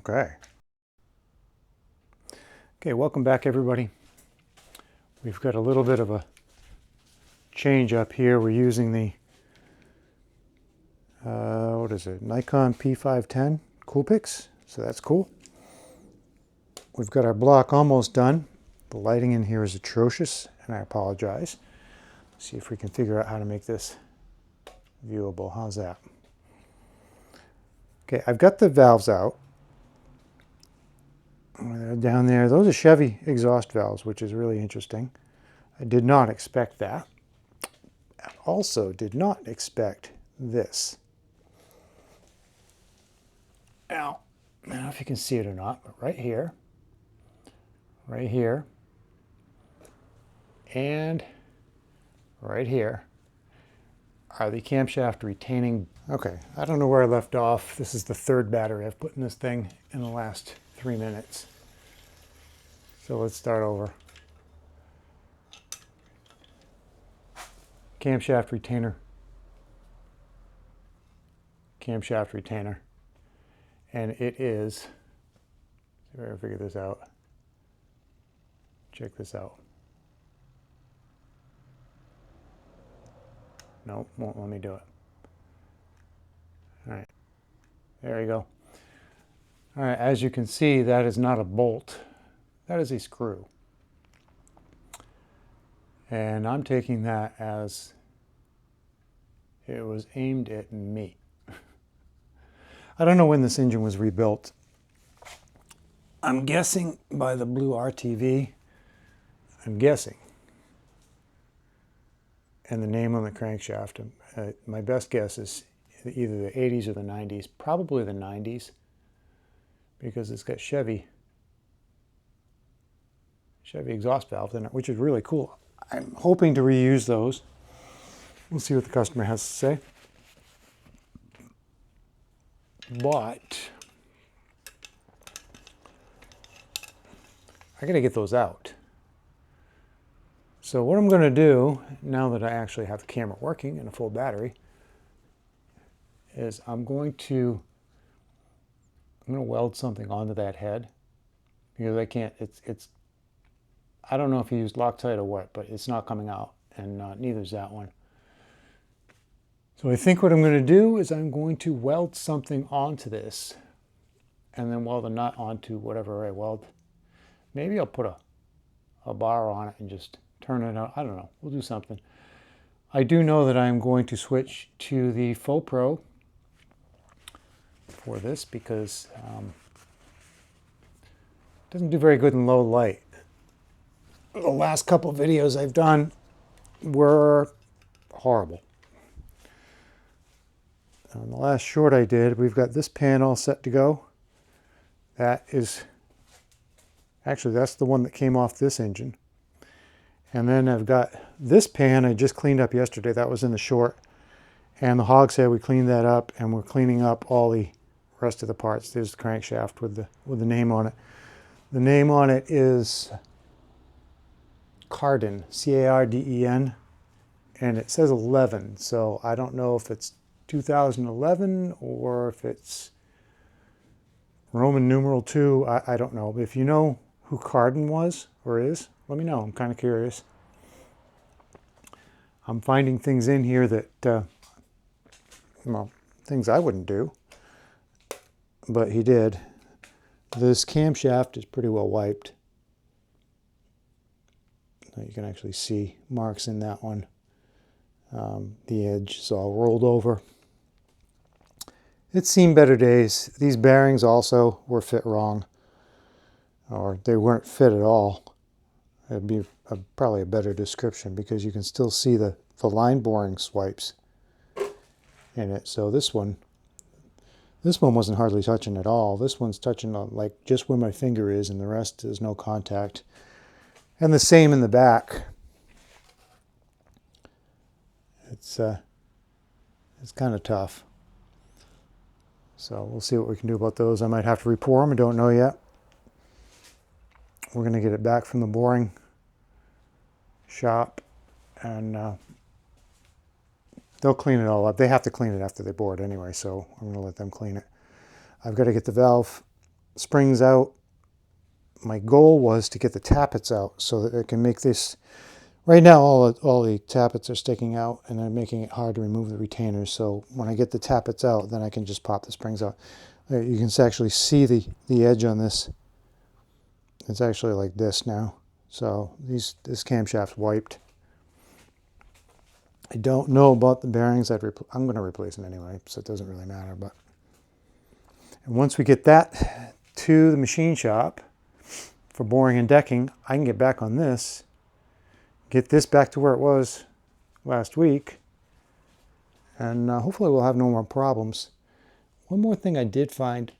Okay. Okay, welcome back everybody. We've got a little bit of a change up here. We're using the, what is it, Nikon P510 Coolpix, so that's cool. We've got our block almost done. The lighting in here is atrocious, and I apologize. Let's see if we can figure out how to make this viewable. How's that? Okay, I've got the valves out. Down there, those are Chevy exhaust valves, which is really interesting. I did not expect that. I also did not expect this. Now, I don't know if you can see it or not, but right here, and right here are the camshaft retaining. Okay, I don't know where I left off. This is the third battery I've put in this thing in the last 3 minutes. So let's start over. Camshaft retainer. Camshaft retainer. And it is, see if I can figure this out. Check this out. Nope, won't let me do it. All right, there you go. All right, as you can see, that is not a bolt. That is a screw. And I'm taking that as it was aimed at me. I don't know when this engine was rebuilt. I'm guessing by the blue RTV. I'm guessing. And the name on the crankshaft. My best guess is either the 80s or the 90s. Probably the 90s. Because it's got Chevy exhaust valves in it, which is really cool. I'm hoping to reuse those. We'll see what the customer has to say. But I gotta get those out. So what I'm gonna do, now that I actually have the camera working and a full battery, is I'm gonna weld something onto that head, because I can't, I don't know if you used Loctite or what, but it's not coming out, and neither is that one. So I think what I'm going to do is I'm going to weld something onto this, and then weld a nut onto whatever I weld. Maybe I'll put a bar on it and just turn it out. I don't know. We'll do something. I do know that I'm going to switch to the Faux Pro for this because it doesn't do very good in low light. The last couple videos I've done were horrible. On the last short I did, we've got this pan all set to go. That is, actually that's the one that came off this engine. And then I've got this pan I just cleaned up yesterday. That was in the short. And the hogshead, we cleaned that up, and we're cleaning up all the rest of the parts. There's the crankshaft with the name on it. The name on it is Carden, C-A-R-D-E-N, and it says 11, so I don't know if it's 2011 or if it's Roman numeral 2. I don't know. If you know who Carden was or is, let me know. I'm kind of curious. I'm finding things in here that, well, things I wouldn't do, but he did. This camshaft is pretty well wiped. You can actually see marks in that one. The edge is all rolled over. It's seen better days. These bearings also were fit wrong, or they weren't fit at all. It'd be probably a better description, because you can still see the line boring swipes in it. So this one wasn't hardly touching at all. This one's touching on like just where my finger is, and the rest is no contact. And the same in the back. It's kind of tough. So we'll see what we can do about those. I might have to re-pour them. I don't know yet. We're going to get it back from the boring shop, and they'll clean it all up. They have to clean it after they bore it anyway, so I'm going to let them clean it. I've got to get the valve springs out. My goal was to get the tappets out so that I can make this. Right now, all the tappets are sticking out, and they're making it hard to remove the retainers. So when I get the tappets out, then I can just pop the springs out. You can actually see the edge on this. It's actually like this now. So this camshaft's wiped. I don't know about the bearings. I'm going to replace them anyway, so it doesn't really matter. But and once we get that to the machine shop for boring and decking, I can get back on this, get this back to where it was last week, and hopefully we'll have no more problems. One more thing I did find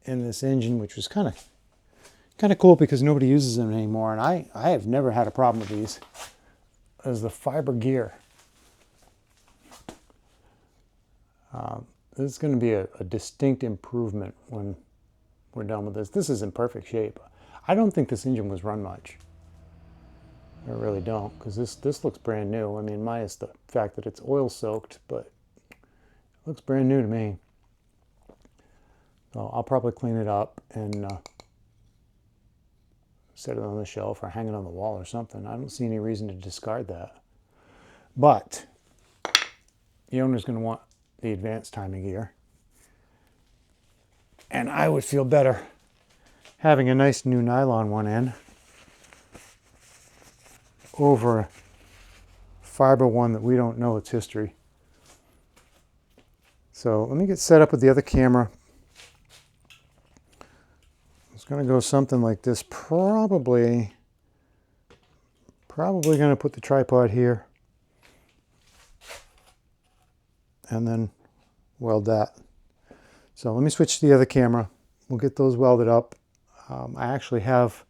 in this engine, which was kind of cool because nobody uses them anymore, and I have never had a problem with these, is the fiber gear. This is going to be a distinct improvement when we're done with this. This is in perfect shape. I don't think this engine was run much. I really don't, because this looks brand new. I mean, minus the fact that it's oil soaked, but it looks brand new to me. So I'll probably clean it up and set it on the shelf or hang it on the wall or something. I don't see any reason to discard that. But the owner's going to want the advanced timing gear. And I would feel better having a nice new nylon one in over a fiber one that we don't know its history. So let me get set up with the other camera. It's going to go something like this. Probably going to put the tripod here and then weld that. So let me switch to the other camera. We'll get those welded up. I actually have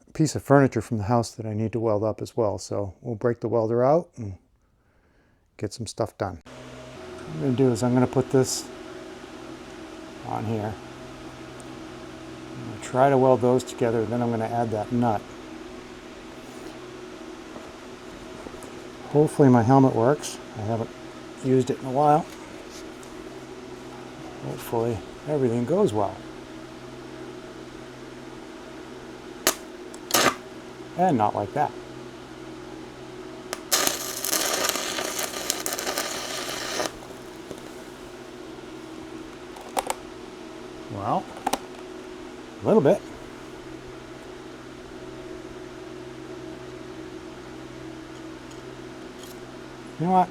a piece of furniture from the house that I need to weld up as well. So we'll break the welder out and get some stuff done. What I'm going to do is I'm going to put this on here. I'm going to try to weld those together, then I'm going to add that nut. Hopefully my helmet works. I haven't used it in a while. Hopefully everything goes well. And not like that. Well, a little bit. You know what?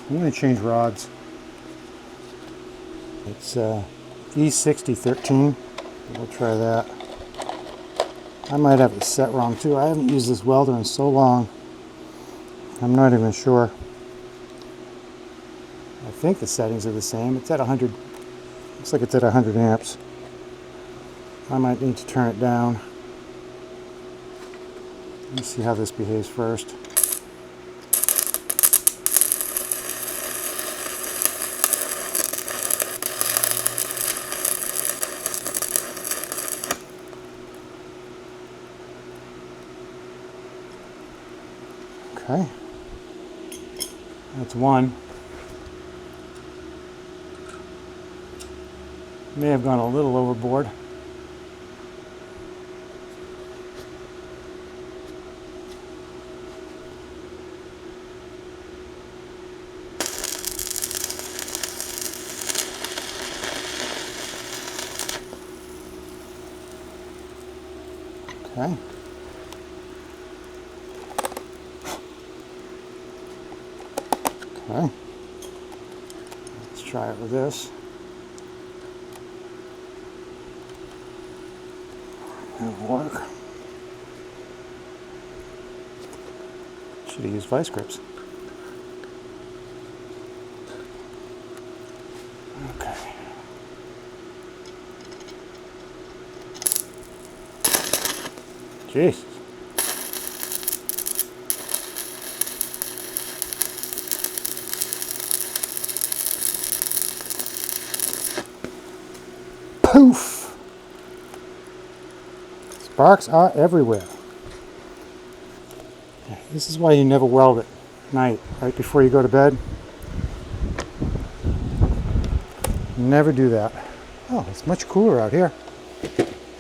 I'm going to change rods. It's E6013. We'll try that. I might have it set wrong too. I haven't used this welder in so long. I'm not even sure. I think the settings are the same. It's at 100. Looks like it's at 100 amps. I might need to turn it down. Let's see how this behaves first. Okay, that's one. May have gone a little overboard. Okay. Okay. Let's try it with this. That'll work. Should have used vice grips. Okay. Jeez. Poof! Sparks are everywhere. This is why you never weld at night, right before you go to bed. Never do that. Oh, it's much cooler out here.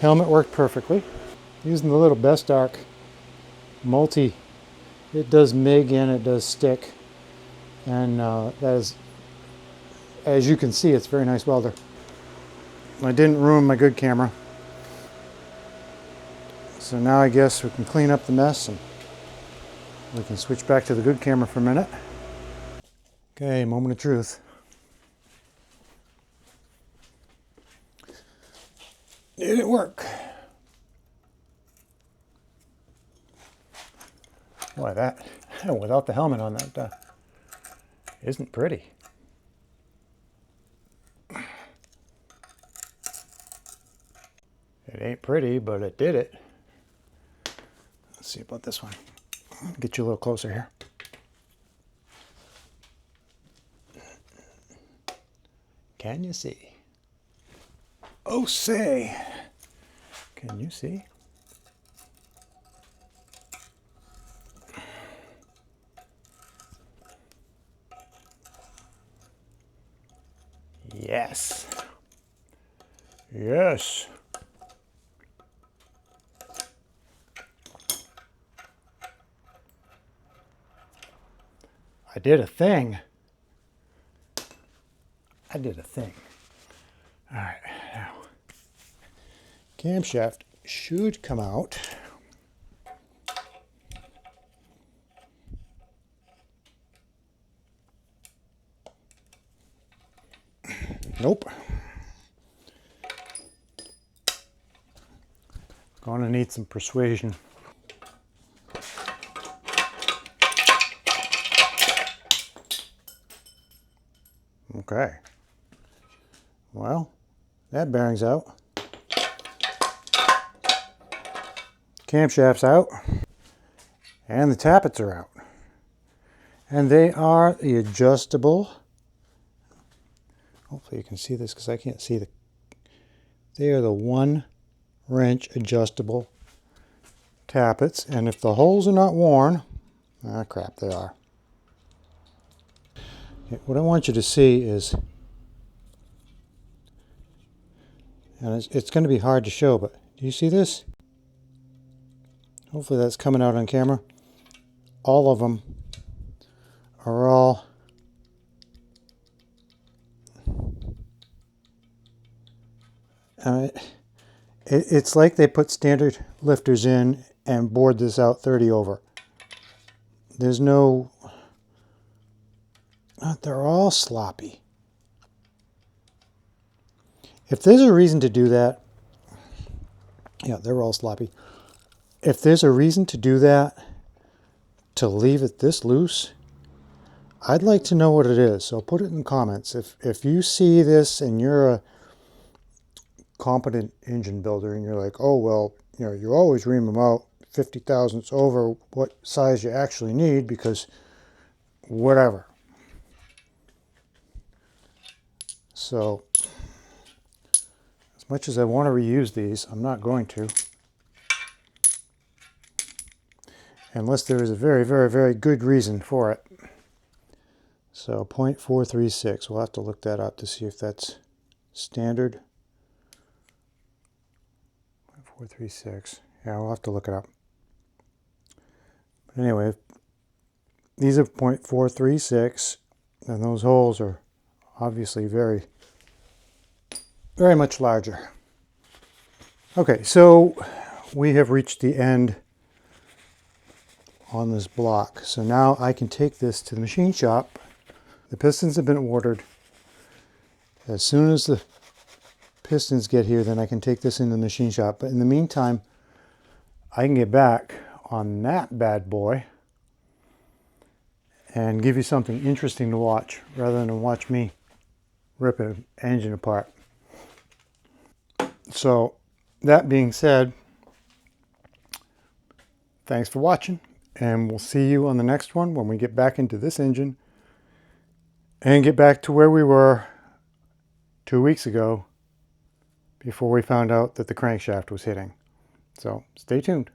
Helmet worked perfectly. Using the little Best Arc multi, it does MIG and it does stick. And that is, as you can see, it's a very nice welder. I didn't ruin my good camera. So now I guess we can clean up the mess and we can switch back to the good camera for a minute. Okay, moment of truth. Did it work? Boy, that, without the helmet on, that isn't pretty. It ain't pretty, but it did it. Let's see about this one. Get you a little closer here. Can you see? Oh, say. Can you see? Yes. Yes. I did a thing. I did a thing. All right, now, camshaft should come out. Nope. Gonna need some persuasion. Okay. Well, that bearing's out. Camshaft's out. And the tappets are out. And they are the adjustable. Hopefully you can see this because I can't see the. They are the 1-wrench adjustable tappets. And if the holes are not worn, ah crap, they are. Okay, what I want you to see is, and it's going to be hard to show, but do you see this? Hopefully that's coming out on camera. All of them are all it's like they put standard lifters in and bored this out 30 over. There's no, they're all sloppy. If there's a reason to do that, yeah, they're all sloppy. If there's a reason to do that, to leave it this loose, I'd like to know what it is. So put it in the comments. If you see this and you're a competent engine builder and you're like, oh, well, you know, you always ream them out 50 thousandths over what size you actually need because whatever. So as much as I want to reuse these, I'm not going to. Unless there is a very, very, very good reason for it. So 0.436, we'll have to look that up to see if that's standard. 0.436, yeah, we'll have to look it up. But anyway, these are 0.436, and those holes are obviously very, very much larger. Okay, so we have reached the end on this block. So now I can take this to the machine shop. The pistons have been ordered. As soon as the pistons get here, then I can take this into the machine shop. But in the meantime, I can get back on that bad boy and give you something interesting to watch rather than watch me rip an engine apart. So that being said, thanks for watching. And we'll see you on the next one when we get back into this engine and get back to where we were 2 weeks ago before we found out that the crankshaft was hitting. So stay tuned.